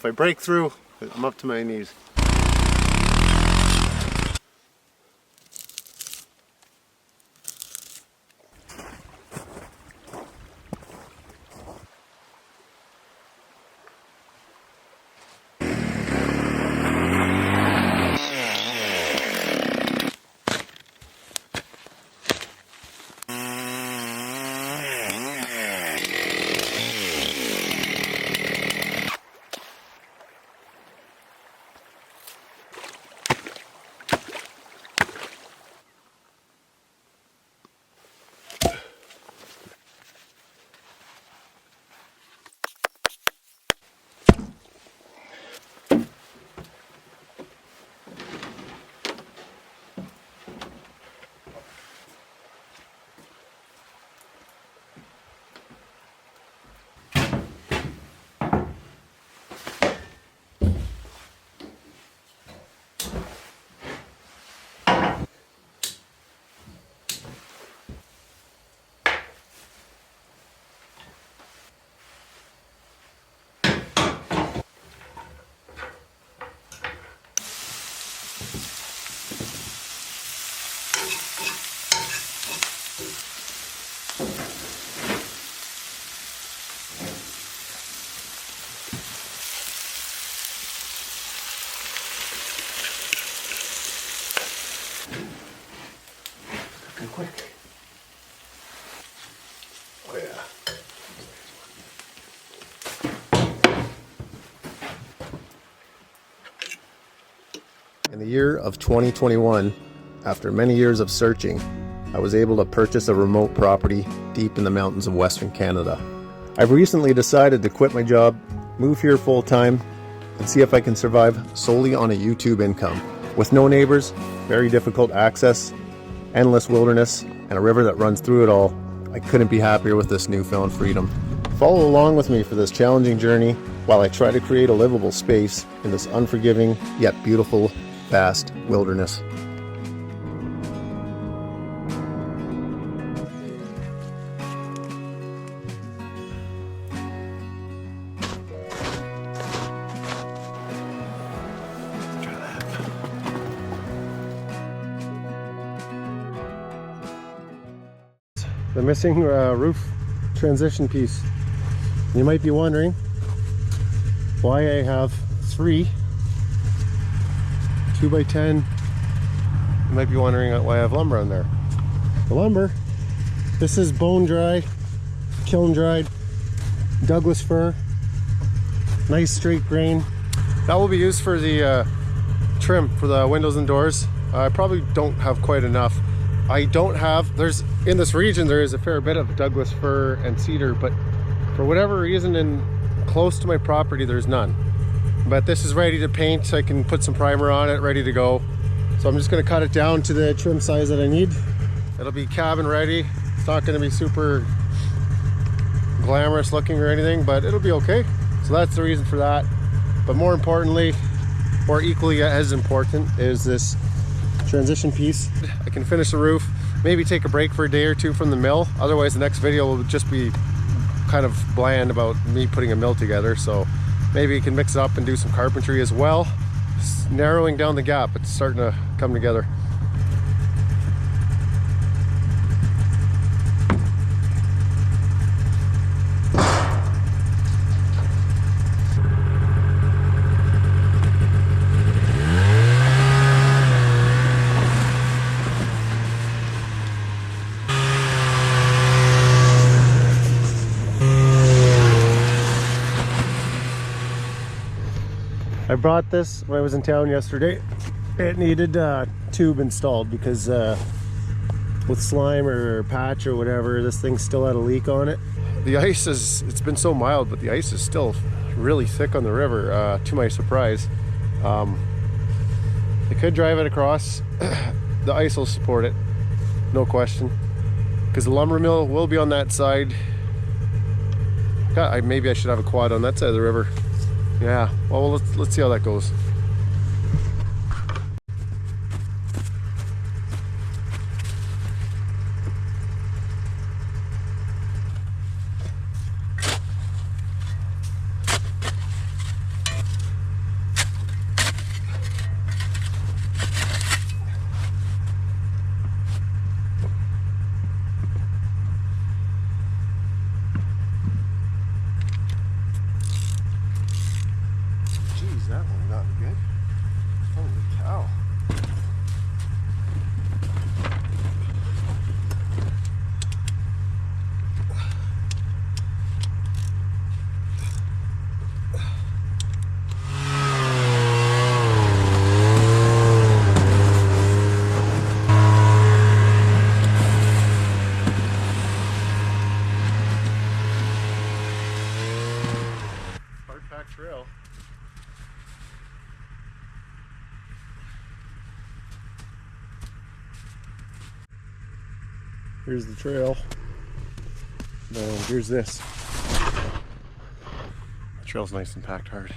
if I break through, I'm up to my knees. Quick. Oh yeah. In the year of 2021, after many years of searching, I was able to purchase a remote property deep in the mountains of Western Canada. I've recently decided to quit my job, move here full-time, and see if I can survive solely on a YouTube income. With no neighbors, very difficult access, endless wilderness, and a river that runs through it all, I couldn't be happier with this newfound freedom. Follow along with me for this challenging journey while I try to create a livable space in this unforgiving yet beautiful, vast wilderness. The missing roof transition piece. You might be wondering why I have 3 2x10. You might be wondering why I have lumber on there. The lumber, this is bone dry, kiln dried Douglas fir, nice straight grain. That will be used for the trim for the windows and doors. I probably don't have quite enough. I don't have, in this region there is a fair bit of Douglas fir and cedar, but for whatever reason close to my property there's none. But this is ready to paint. I can put some primer on it, ready to go. So I'm just going to cut it down to the trim size that I need. It'll be cabin ready. It's not going to be super glamorous looking or anything, but it'll be okay. So that's the reason for that. But more importantly, or equally as important, is this transition piece. I can finish the roof, maybe take a break for a day or two from the mill. Otherwise the next video will just be kind of bland about me putting a mill together. So maybe you can mix it up and do some carpentry as well. Just narrowing down the gap. It's starting to come together. I brought this when I was in town yesterday. It needed a tube installed because with slime or patch or whatever, this thing still had a leak on it. The ice it's been so mild, but the ice is still really thick on the river, to my surprise. I could drive it across. The ice will support it, no question, because the lumber mill will be on that side. God, maybe I should have a quad on that side of the river. Yeah, well, let's see how that goes. trail. Here's the trail. And here's this. The trail's nice and packed hard.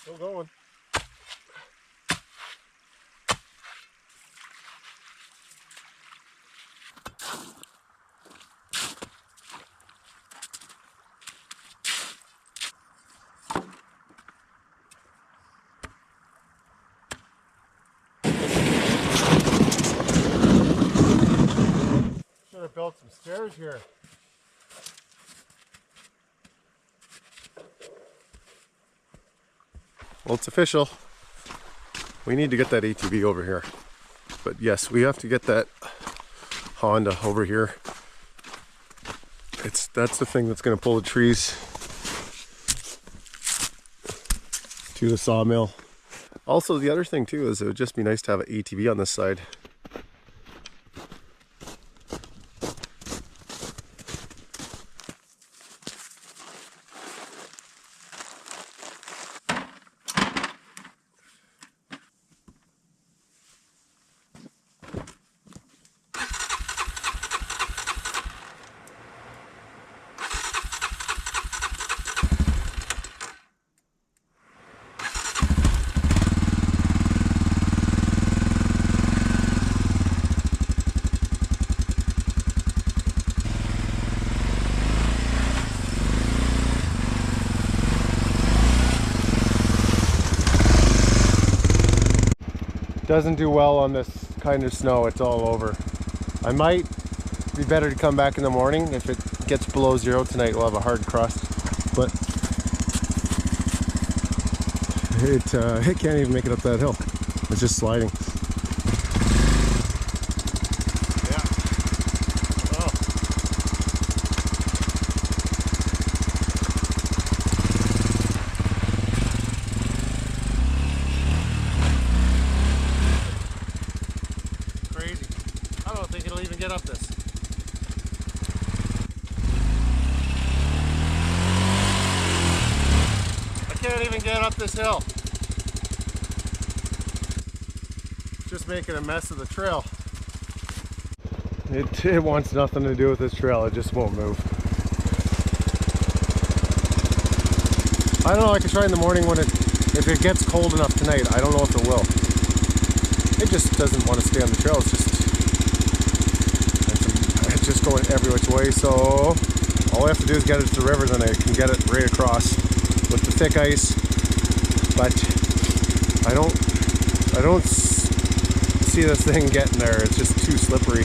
Still going. Should have built some stairs here. Well, it's official. We need to get that ATV over here. But yes, we have to get that Honda over here. That's the thing that's going to pull the trees to the sawmill. Also, the other thing too is it would just be nice to have an ATV on this side. Doesn't do well on this kind of snow. It's all over. I might be better to come back in the morning. If it gets below 0 tonight, we'll have a hard crust, but it can't even make it up that hill. It's just sliding. Get up this. I can't even get up this hill. Just making a mess of the trail. It wants nothing to do with this trail. It just won't move. I don't know. I could try in the morning if it gets cold enough tonight. I don't know if it will. It just doesn't want to stay on the trail. It's just going every which way, so all I have to do is get it to the river, then I can get it right across with the thick ice. But I don't see this thing getting there. It's just too slippery.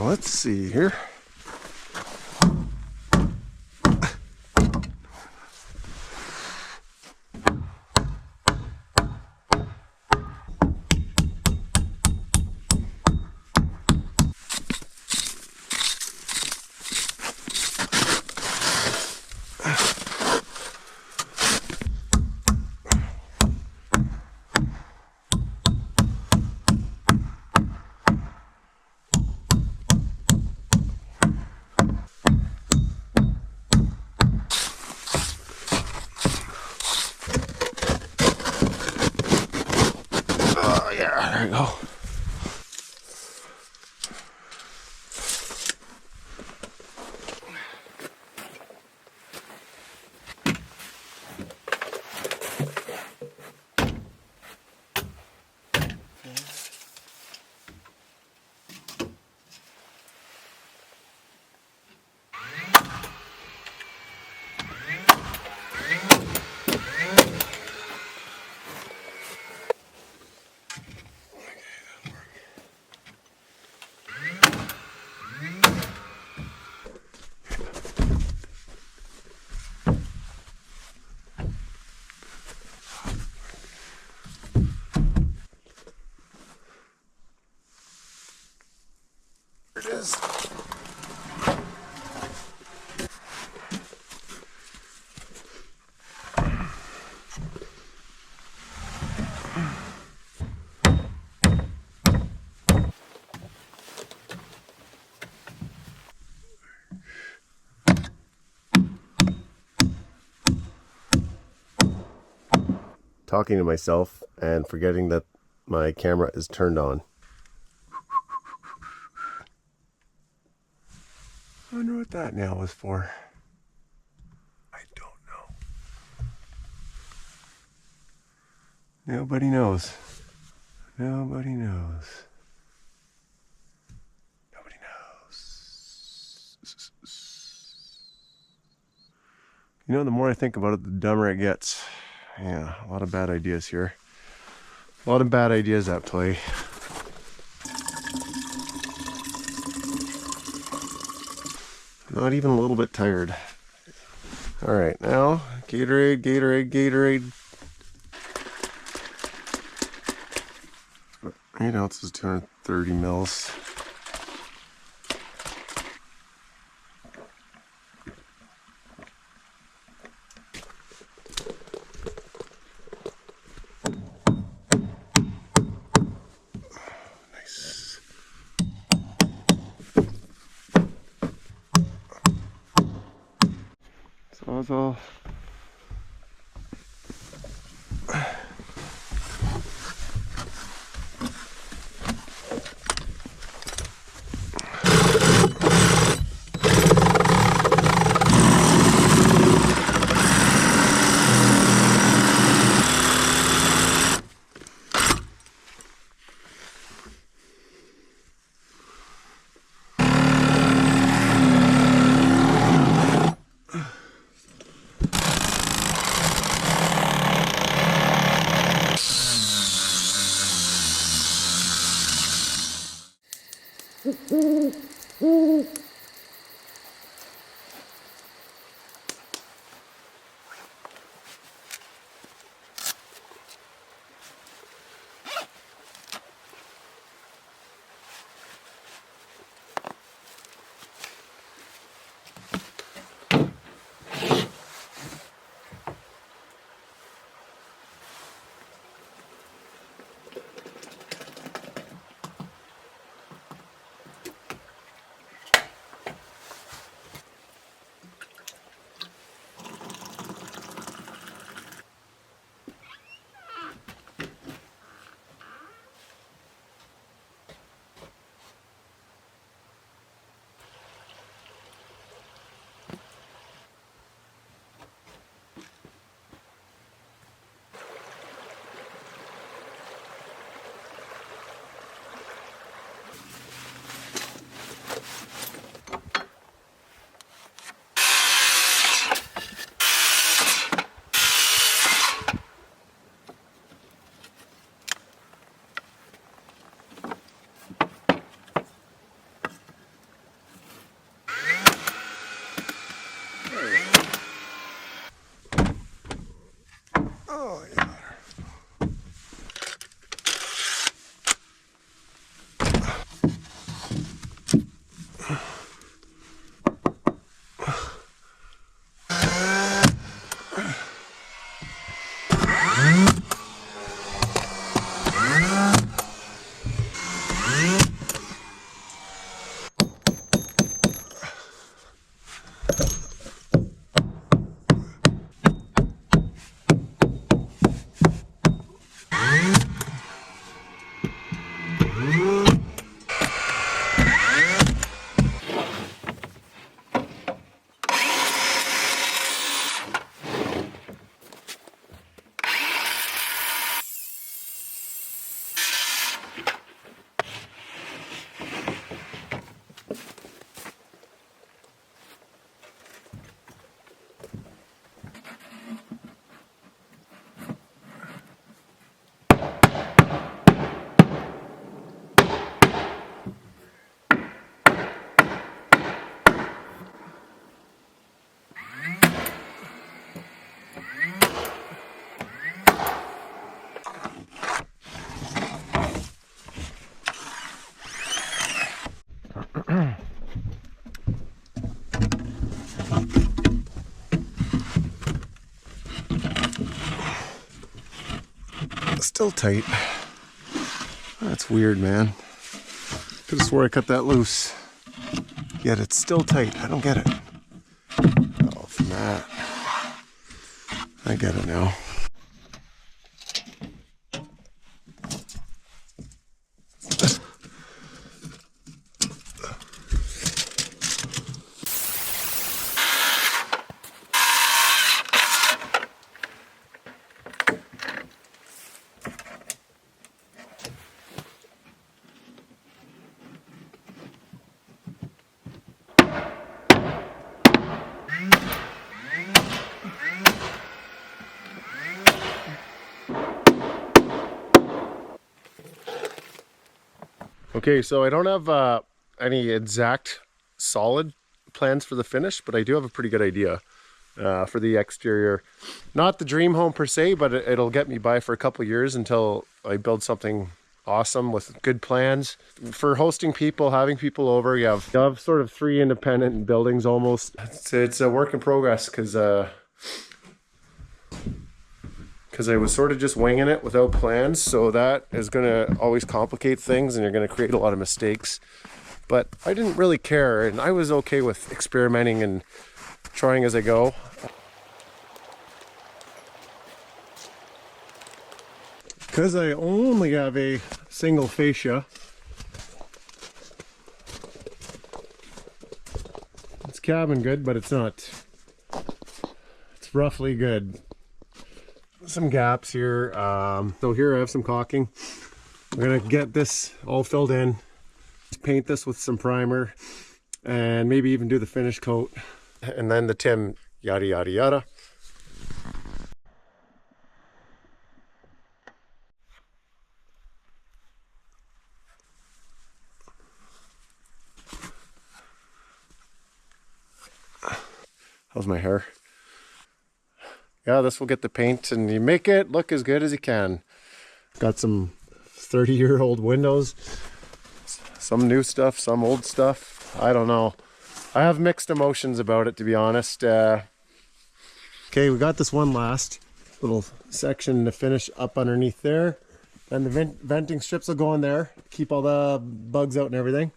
Let's see here. talking to myself and forgetting that my camera is turned on. I wonder what that nail was for. I don't know. Nobody knows. Nobody knows. Nobody knows. You know, the more I think about it, the dumber it gets. Yeah, a lot of bad ideas here. A lot of bad ideas at play. Not even a little bit tired. All right, now Gatorade, Gatorade, Gatorade. 8 ounces, 230 mils. Nice. Sawzall. Oh, yeah. Still tight. That's weird, man. Could have swore I cut that loose. Yet it's still tight. I don't get it. Oh, from that. I get it now. Okay, so I don't have any exact solid plans for the finish, but I do have a pretty good idea for the exterior. Not the dream home per se, but it'll get me by for a couple years until I build something awesome with good plans. For hosting people, having people over, you have sort of 3 independent buildings almost. It's a work in progress because I was sort of just winging it without plans, so that is going to always complicate things and you're going to create a lot of mistakes. But I didn't really care, and I was okay with experimenting and trying as I go. Because I only have a single fascia, it's cabin good, but it's not. It's roughly good. Some gaps here. So here I have some caulking. I'm gonna get this all filled in, paint this with some primer, and maybe even do the finish coat, and then the Tim, yada yada yada. How's my hair? Yeah, this will get the paint and you make it look as good as you can. Got some 30-year-old windows, some new stuff, some old stuff. I don't know. I have mixed emotions about it, to be honest. Okay, we got this one last little section to finish up underneath there. And the venting strips will go in there, keep all the bugs out and everything.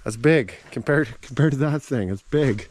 That's big compared to that thing. It's big.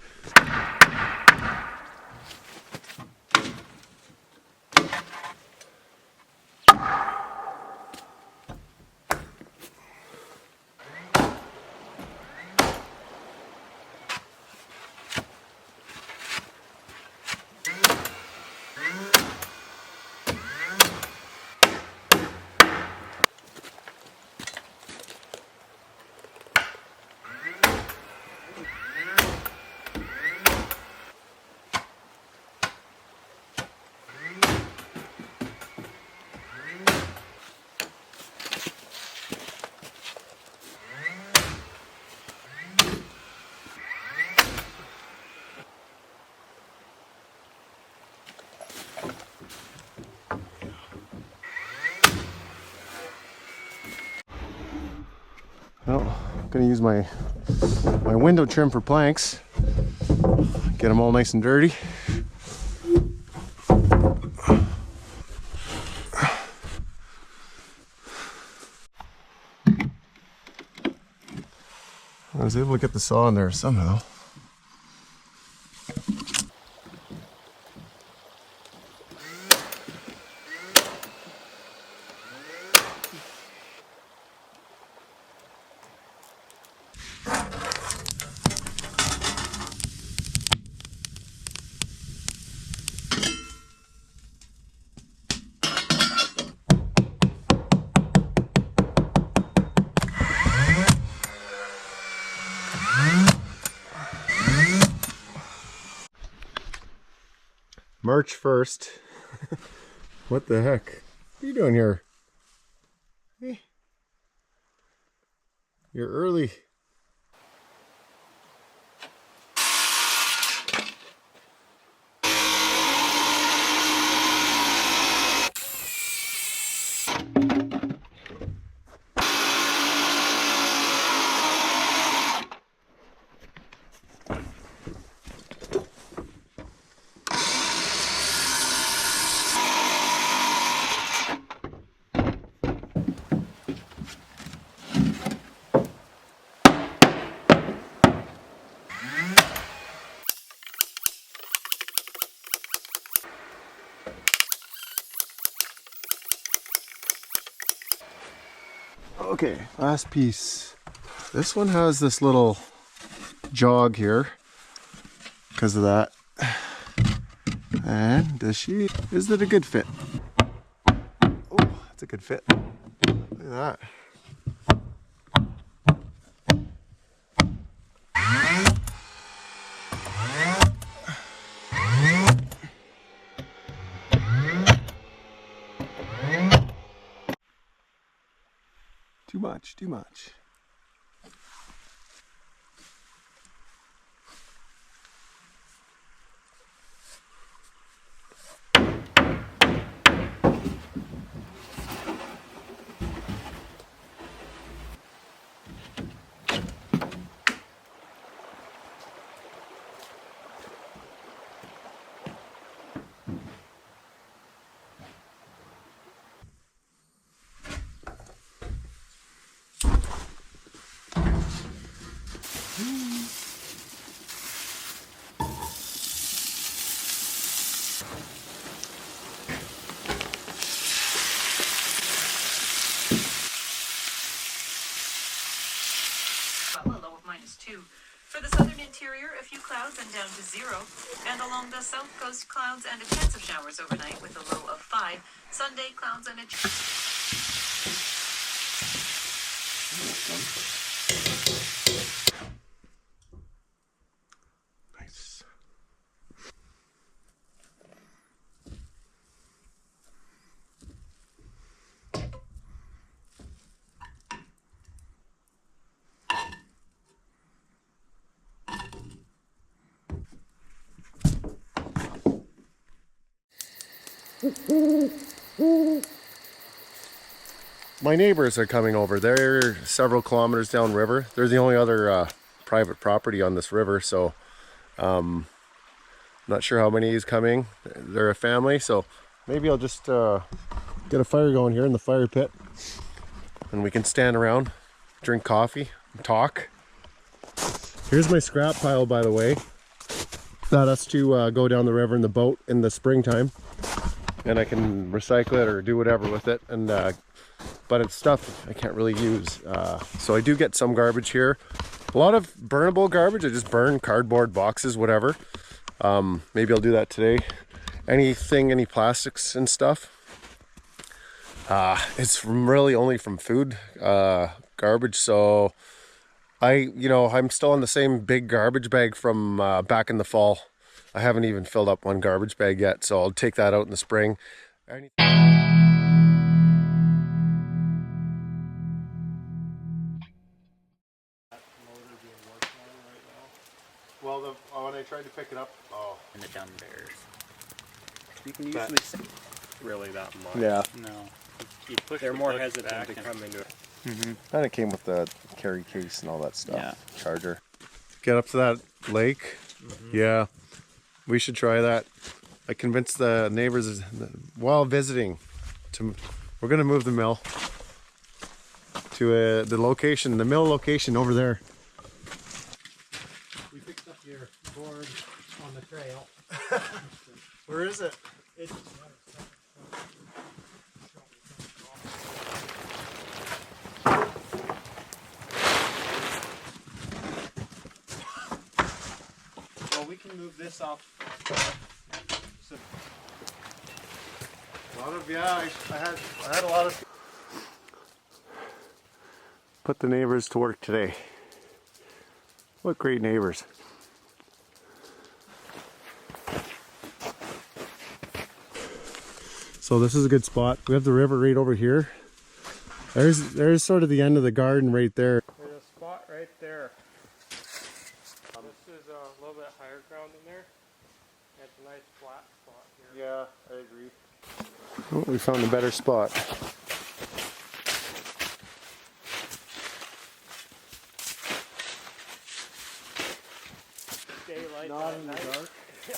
Well, I'm gonna use my window trim for planks. Get them all nice and dirty. I was able to get the saw in there somehow. March 1st. What the heck? What are you doing here? Hey. You're early. Okay, last piece. This one has this little jog here because of that. And is it a good fit? Oh, that's a good fit. Look at that. much, too much. -2. For the southern interior, a few clouds and down to 0. And along the south coast, clouds and a chance of showers overnight with a low of 5. Sunday, clouds and a Nice. My neighbors are coming over. They're several kilometers downriver. They're the only other private property on this river, so not sure how many is coming. They're a family, so maybe I'll just get a fire going here in the fire pit, and we can stand around, drink coffee, and talk. Here's my scrap pile, by the way. That has to go down the river in the boat in the springtime, and I can recycle it or do whatever with it. And but it's stuff I can't really use. So I do get some garbage here. A lot of burnable garbage. I just burn cardboard boxes, whatever. Maybe I'll do that today. Anything, any plastics and stuff. It's really only from food garbage. So I'm still on the same big garbage bag from back in the fall. I haven't even filled up one garbage bag yet, so I'll take that out in the spring. Well, when I tried to pick it up, And the dumb bears. You can usually say really that much. yeah. No. You push They're the more push hesitant back to and- come into it. And it came with the carry case and all that stuff. Yeah. Charger. Get up to that lake. Yeah, we should try that. I convinced the neighbors while visiting we're gonna move the mill to the location, the mill location over there. We picked up your board on the trail. Where is it? Well, we can move this off. So, I had a lot of. Put the neighbors to work today. What great neighbors. So this is a good spot. We have the river right over here. There's sort of the end of the garden right there. There's a spot right there. This is a little bit higher ground in there. It's a nice flat spot here. Yeah, I agree. Oh, we found a better spot. Daylight Not at in the night. dark. Yeah.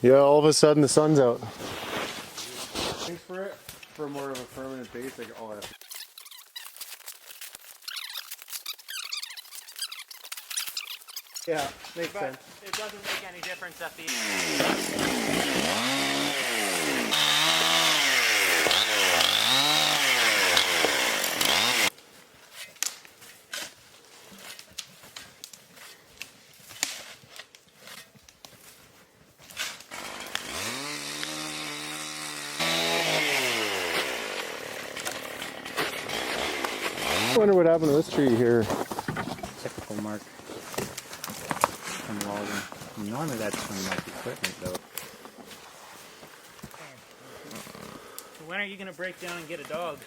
Yeah, all of a sudden the sun's out. Thanks for it. For more of a permanent base, like, oh, yeah, makes sense. It doesn't make any difference at the wonder what happened to this tree here. Typical mark from logging. Normally that's from like equipment though. So when are you gonna break down and get a dog?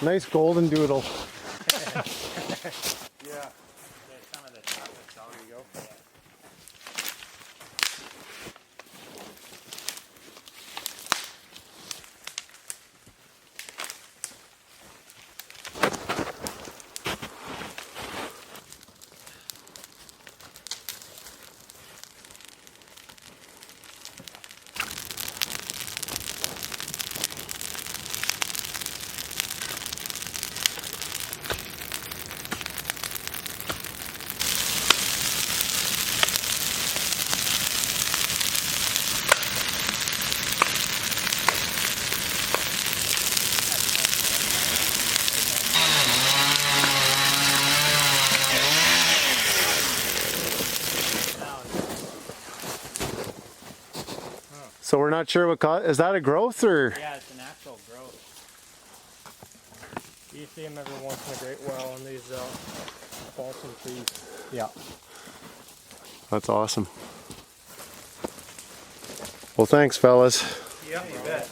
Nice golden doodle. Yeah. Some of the chocolate dog. There you go. So we're not sure what is that a growth or? Yeah, it's a natural growth. You see them every once in a great while on these balsam trees. Yeah. That's awesome. Well, thanks, fellas. Yeah, you bet.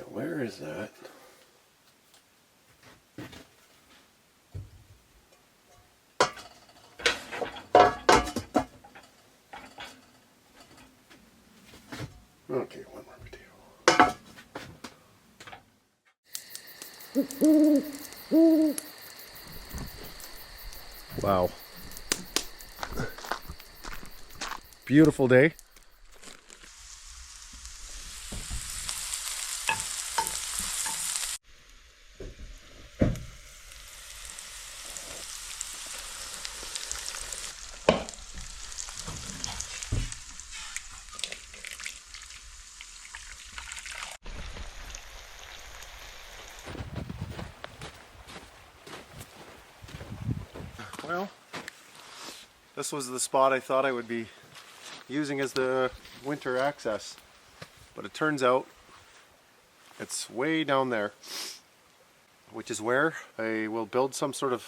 Where is that? Okay, one more potato. Wow. Beautiful day. Well, this was the spot I thought I would be using as the winter access, but it turns out it's way down there, which is where I will build some sort of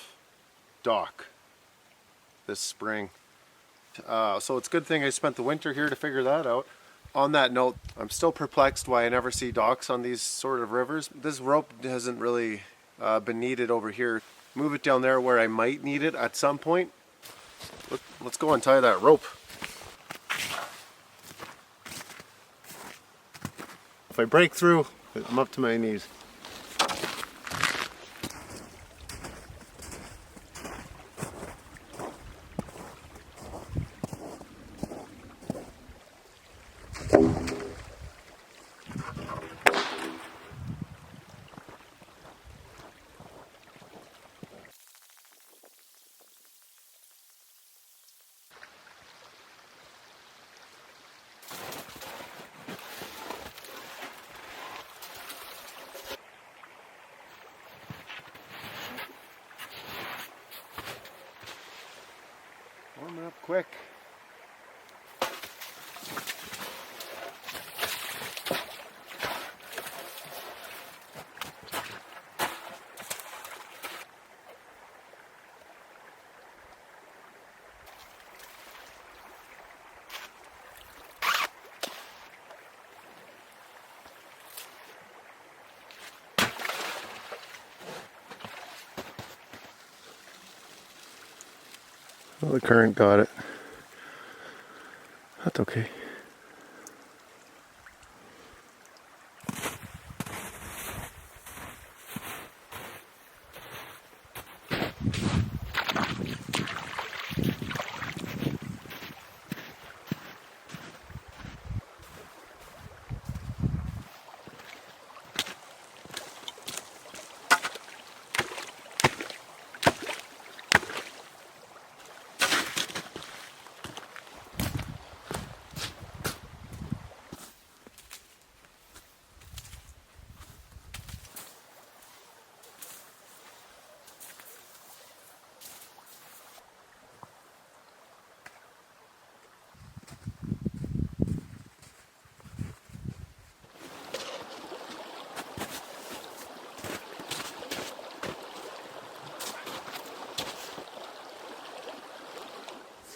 dock this spring. So it's a good thing I spent the winter here to figure that out. On that note, I'm still perplexed why I never see docks on these sort of rivers. This rope hasn't really been needed over here. Move it down there where I might need it at some point. Let's go untie that rope. If I break through, I'm up to my knees. Warming up quick. Well, the current got it. That's okay.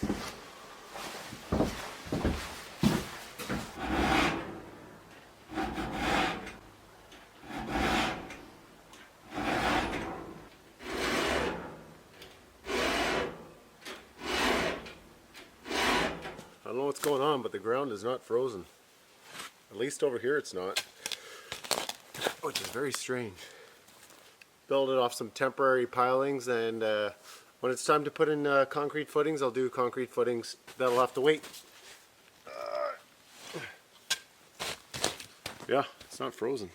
I don't know what's going on, but the ground is not frozen. At least over here it's not. Which is very strange. Build it off some temporary pilings, and when it's time to put in concrete footings, I'll do concrete footings. That'll have to wait. Yeah, it's not frozen.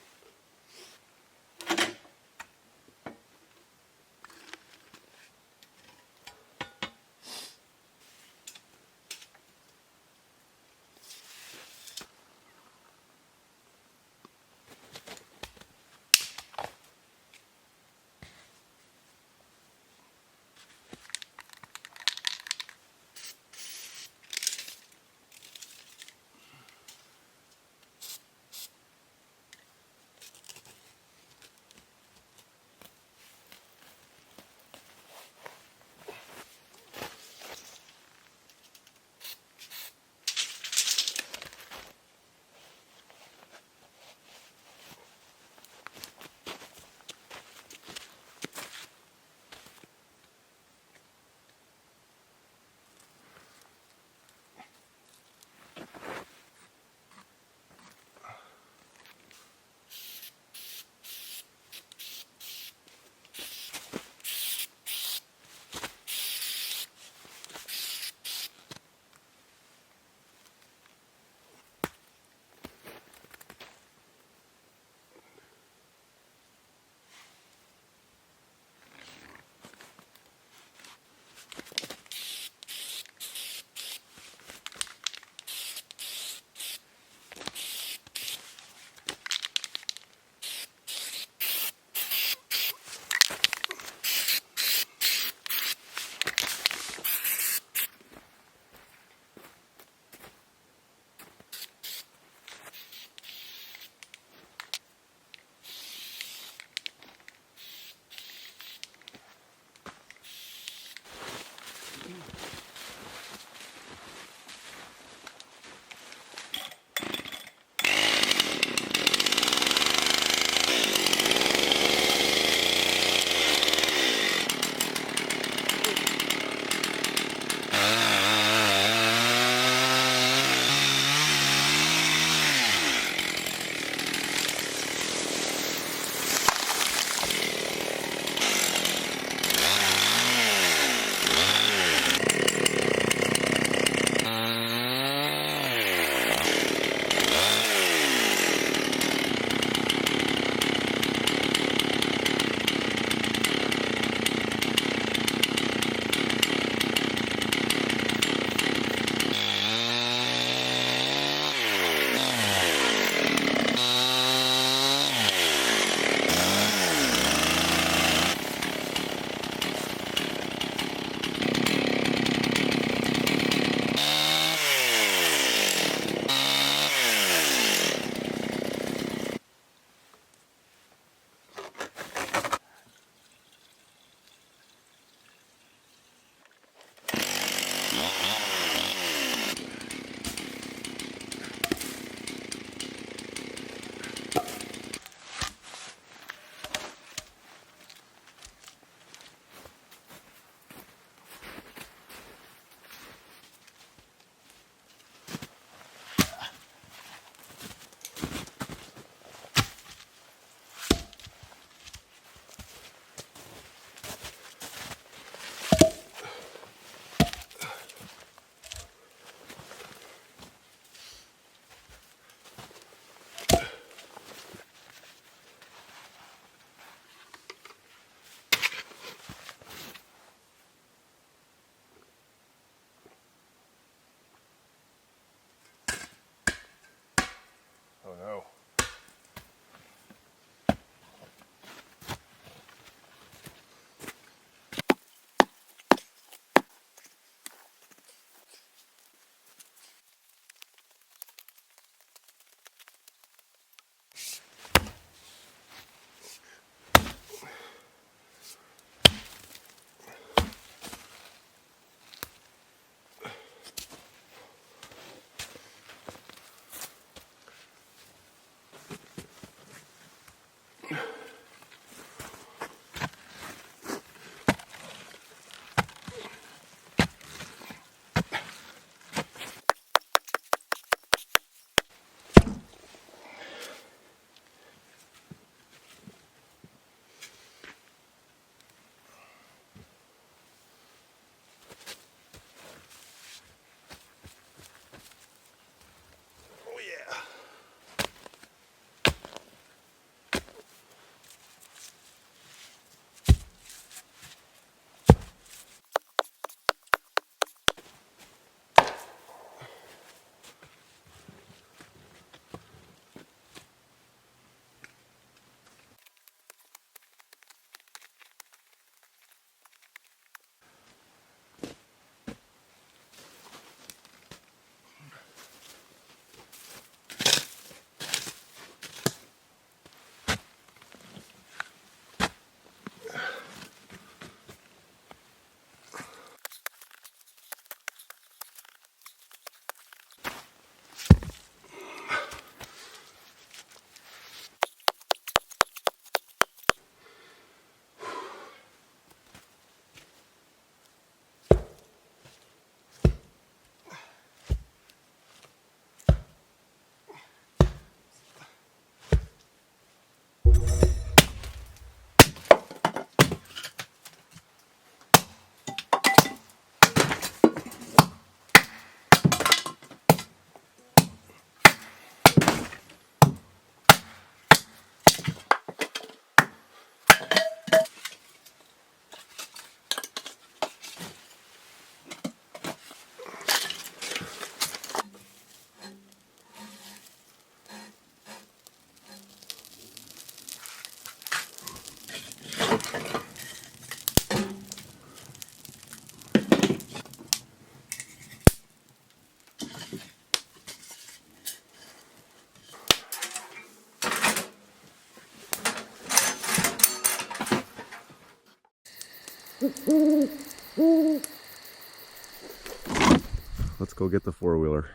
Let's go get the four-wheeler.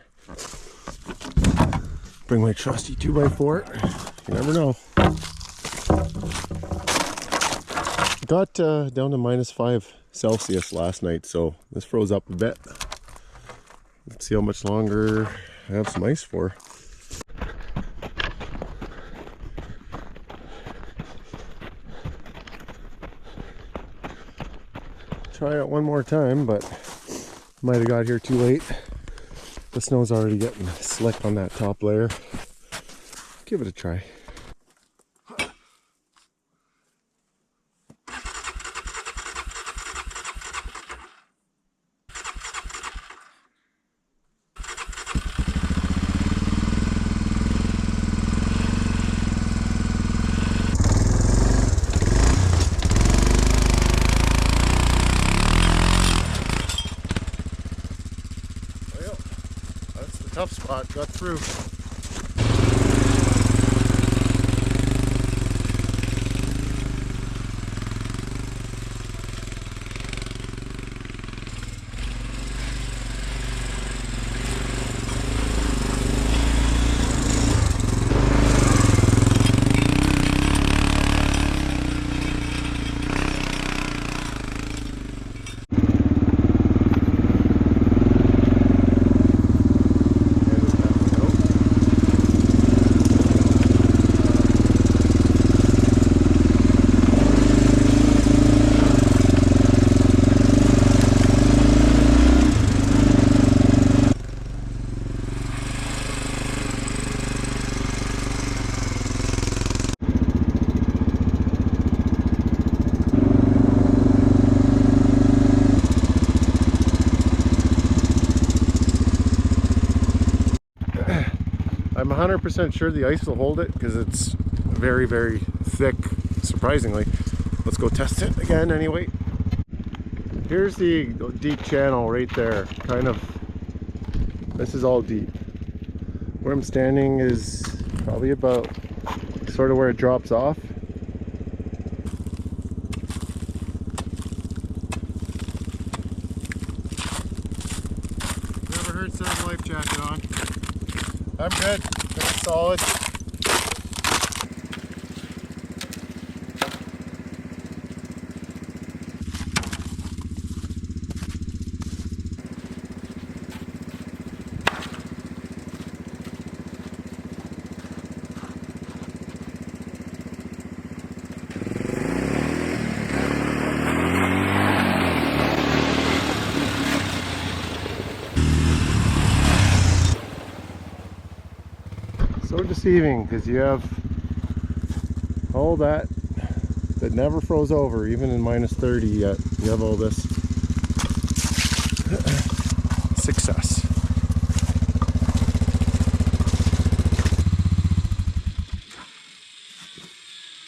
Bring my trusty 2x4. You never know. Got down to -5 Celsius last night, so this froze up a bit. Let's see how much longer I have some ice for. Try it one more time, but might have got here too late. The snow's already getting slick on that top layer. Give it a try. Tough spot, got through. I'm 100% sure the ice will hold it because it's very, very thick, surprisingly. Let's go test it again anyway. Here's the deep channel right there. Kind of, this is all deep. Where I'm standing is probably about sort of where it drops off. Never hurts to have a life jacket on. I'm good. It's solid. So deceiving because you have all that never froze over, even in -30 yet. You have all this success.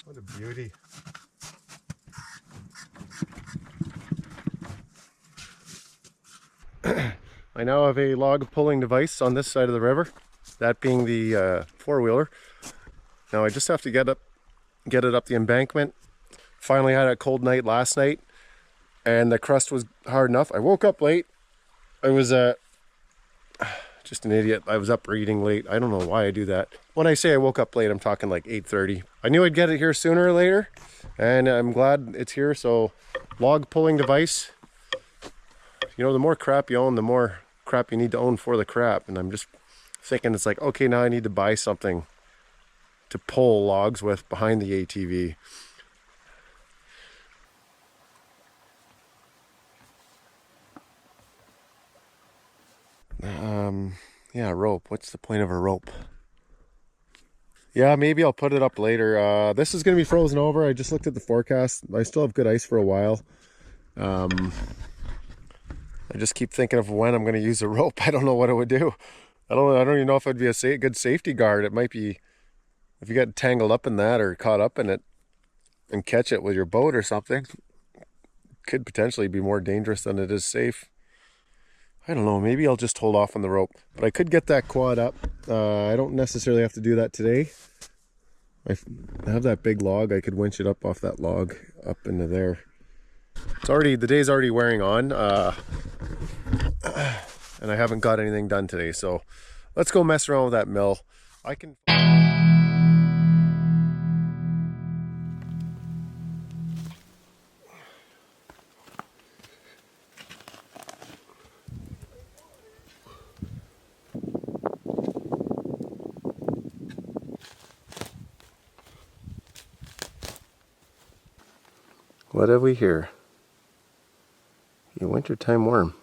What a beauty. I now have a log pulling device on this side of the river. That being the four-wheeler. Now I just have to get it up the embankment. Finally had a cold night last night, and the crust was hard enough. I woke up late. I was just an idiot. I was up reading late. I don't know why I do that. When I say I woke up late, I'm talking like 8:30. I knew I'd get it here sooner or later, and I'm glad it's here. So, log pulling device. You know, the more crap you own, the more crap you need to own for the crap. And I'm just thinking, it's like, okay, now I need to buy something to pull logs with behind the ATV. Yeah, rope. What's the point of a rope? Yeah, maybe I'll put it up later. This is going to be frozen over. I just looked at the forecast. I still have good ice for a while. I just keep thinking of when I'm going to use a rope. I don't know what it would do. I don't even know if it'd be a good safety guard. It might be, if you get tangled up in that or caught up in it and catch it with your boat or something, could potentially be more dangerous than it is safe. I don't know, maybe I'll just hold off on the rope. But I could get that quad up. I don't necessarily have to do that today. I have that big log. I could winch it up off that log up into there. The day's already wearing on, and I haven't got anything done today. So let's go mess around with that mill. I can. What have we here? A wintertime worm.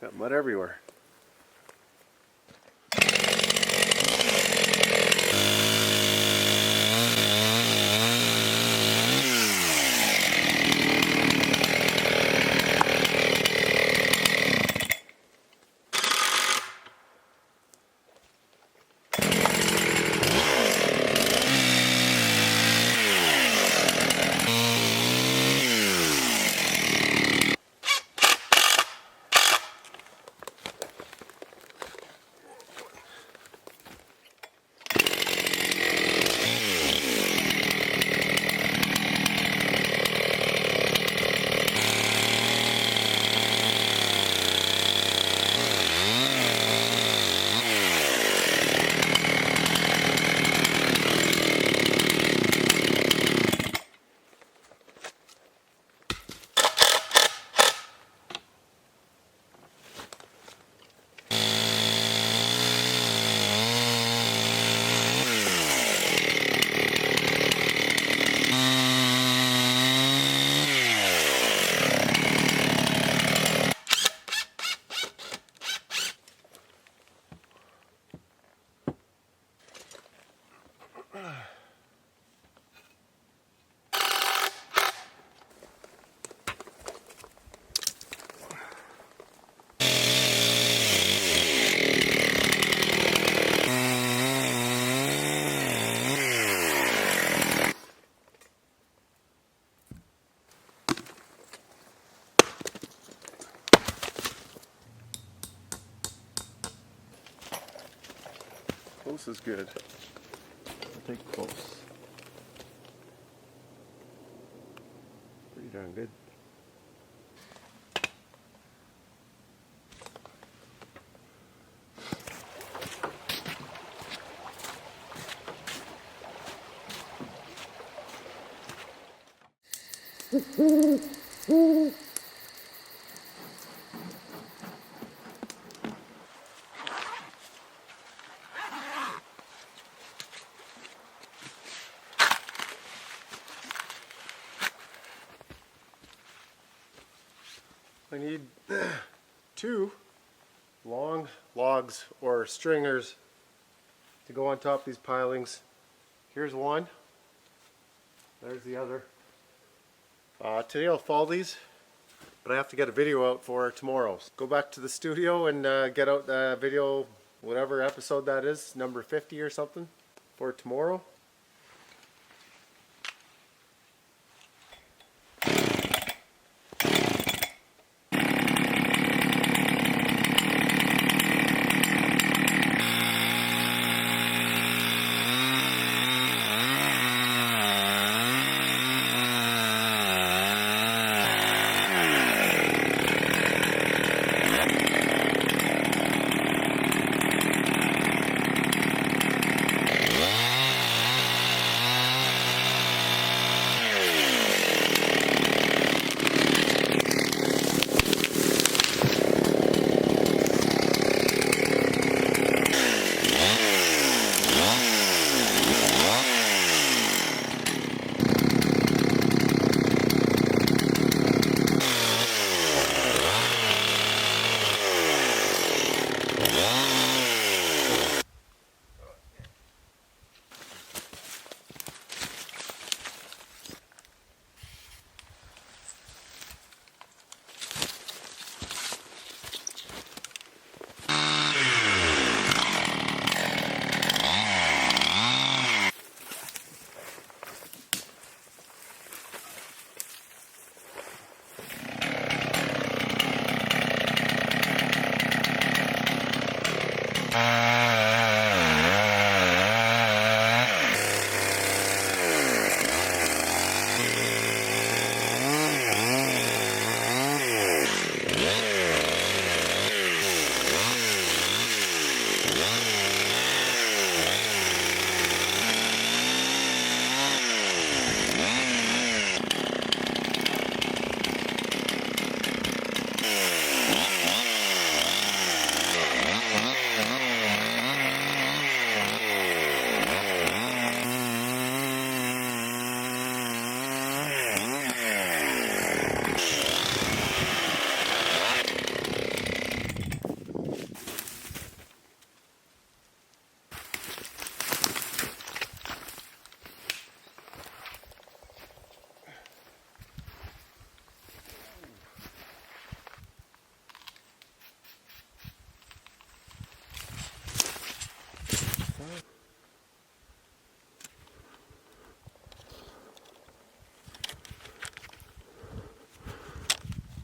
Got mud everywhere. Close is good. I'll take close. Pretty darn good. I need 2 long logs or stringers to go on top of these pilings. Here's one. There's the other. Today I'll fall these, but I have to get a video out for tomorrow. Go back to the studio and get out the video, whatever episode that is, number 50 or something, for tomorrow.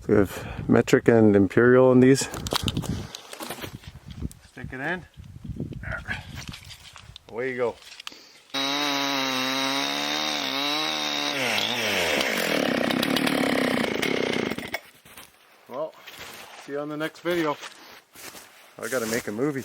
We have metric and imperial in these. Stick it in. Away you go. Well, see you on the next video. I gotta make a movie.